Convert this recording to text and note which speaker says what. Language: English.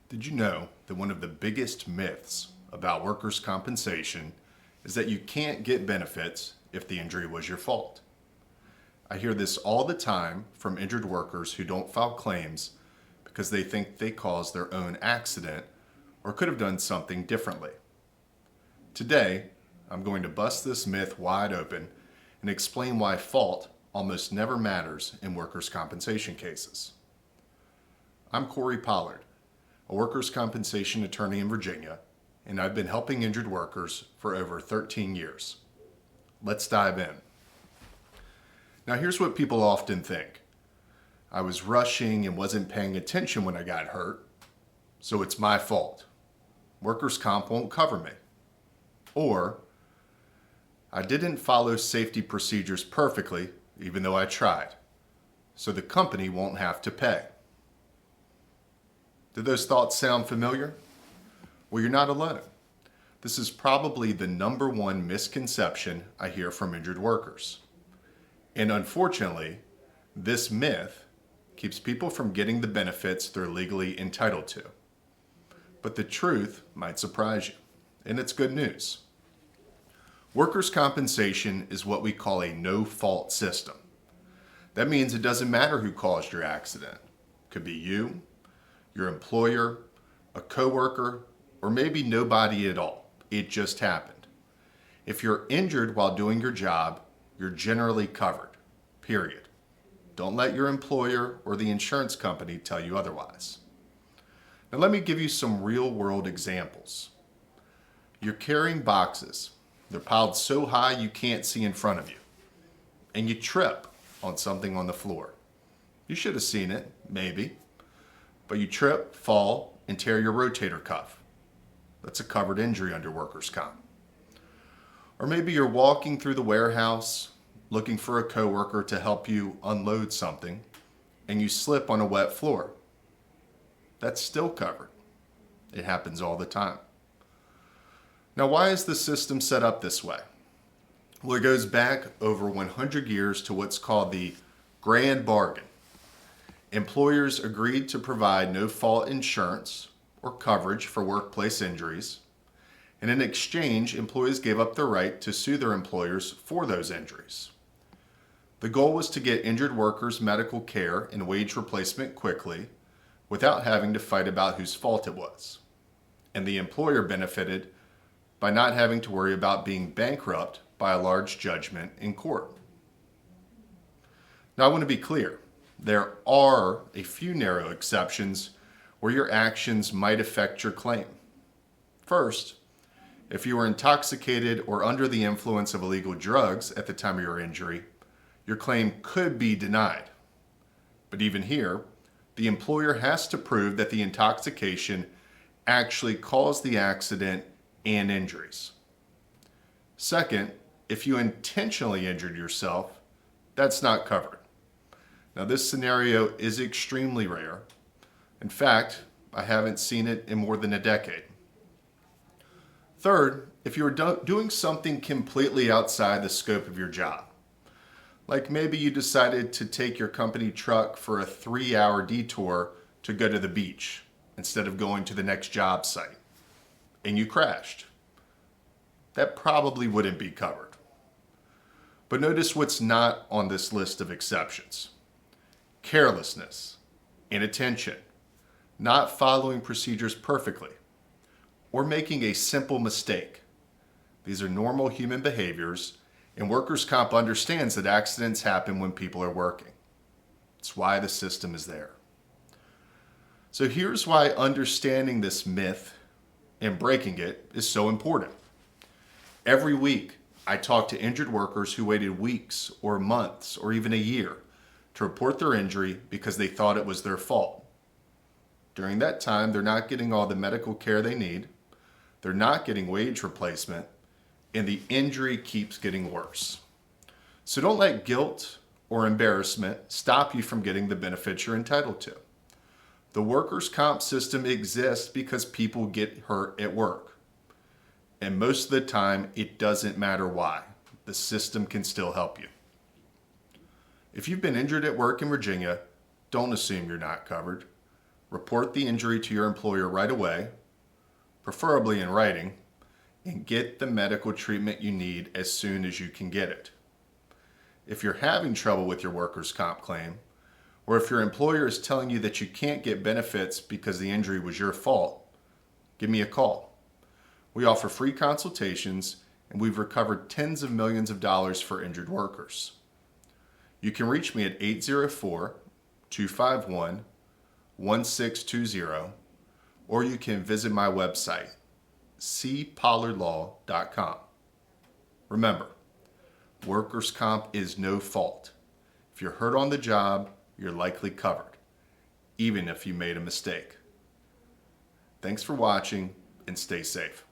Speaker 1: Did you know that one of the biggest myths about workers' compensation is that you can't get benefits if the injury was your fault? I hear this all the time from injured workers who don't file claims because they think they caused their own accident or could have done something differently. Today, I'm going to bust this myth wide open and explain why fault almost never matters in workers' compensation cases. I'm Corey Pollard, a workers' compensation attorney in Virginia, and I've been helping injured workers for over 13 years. Let's dive in. Now, here's what people often think. I was rushing and wasn't paying attention when I got hurt, so it's my fault. Workers' comp won't cover me. Or, I didn't follow safety procedures perfectly, even though I tried, so the company won't have to pay. Do those thoughts sound familiar? Well, you're not alone. This is probably the number one misconception I hear from injured workers. And unfortunately, this myth keeps people from getting the benefits they're legally entitled to. But the truth might surprise you, and it's good news. Workers' compensation is what we call a no-fault system. That means it doesn't matter who caused your accident. It could be you, your employer, a coworker, or maybe nobody at all. It just happened. If you're injured while doing your job, you're generally covered, period. Don't let your employer or the insurance company tell you otherwise. Now let me give you some real-world examples. You're carrying boxes. They're piled so high you can't see in front of you. And you trip on something on the floor. You should have seen it, maybe. But you trip, fall, and tear your rotator cuff. That's a covered injury under workers' comp. Or maybe you're walking through the warehouse looking for a coworker to help you unload something, and you slip on a wet floor. That's still covered. It happens all the time. Now, why is the system set up this way? Well, it goes back over 100 years to what's called the Grand Bargain. Employers agreed to provide no-fault insurance or coverage for workplace injuries, and in exchange, employees gave up their right to sue their employers for those injuries. The goal was to get injured workers medical care and wage replacement quickly without having to fight about whose fault it was. And the employer benefited by not having to worry about being bankrupt by a large judgment in court. Now, I want to be clear. There are a few narrow exceptions where your actions might affect your claim. First, if you were intoxicated or under the influence of illegal drugs at the time of your injury, your claim could be denied. But even here, the employer has to prove that the intoxication actually caused the accident and injuries. Second, if you intentionally injured yourself, that's not covered. Now, this scenario is extremely rare. In fact, I haven't seen it in more than a decade. Third, if you're doing something completely outside the scope of your job, like maybe you decided to take your company truck for a 3-hour detour to go to the beach instead of going to the next job site, and you crashed, that probably wouldn't be covered. But notice what's not on this list of exceptions. Carelessness, inattention, not following procedures perfectly, or making a simple mistake. These are normal human behaviors, and workers' comp understands that accidents happen when people are working. It's why the system is there. So here's why understanding this myth and breaking it is so important. Every week, I talk to injured workers who waited weeks or months or even a year to report their injury because they thought it was their fault. During that time, they're not getting all the medical care they need, they're not getting wage replacement, and the injury keeps getting worse. So don't let guilt or embarrassment stop you from getting the benefits you're entitled to. The workers' comp system exists because people get hurt at work. And most of the time, it doesn't matter why. The system can still help you. If you've been injured at work in Virginia, don't assume you're not covered. report the injury to your employer right away, preferably in writing, and get the medical treatment you need as soon as you can get it. If you're having trouble with your workers' comp claim, or if your employer is telling you that you can't get benefits because the injury was your fault, give me a call. We offer free consultations, and we've recovered tens of millions of dollars for injured workers. You can reach me at 804-251-1620, or you can visit my website, cpollardlaw.com. Remember, workers' comp is no fault. If you're hurt on the job, you're likely covered, even if you made a mistake. Thanks for watching, and stay safe.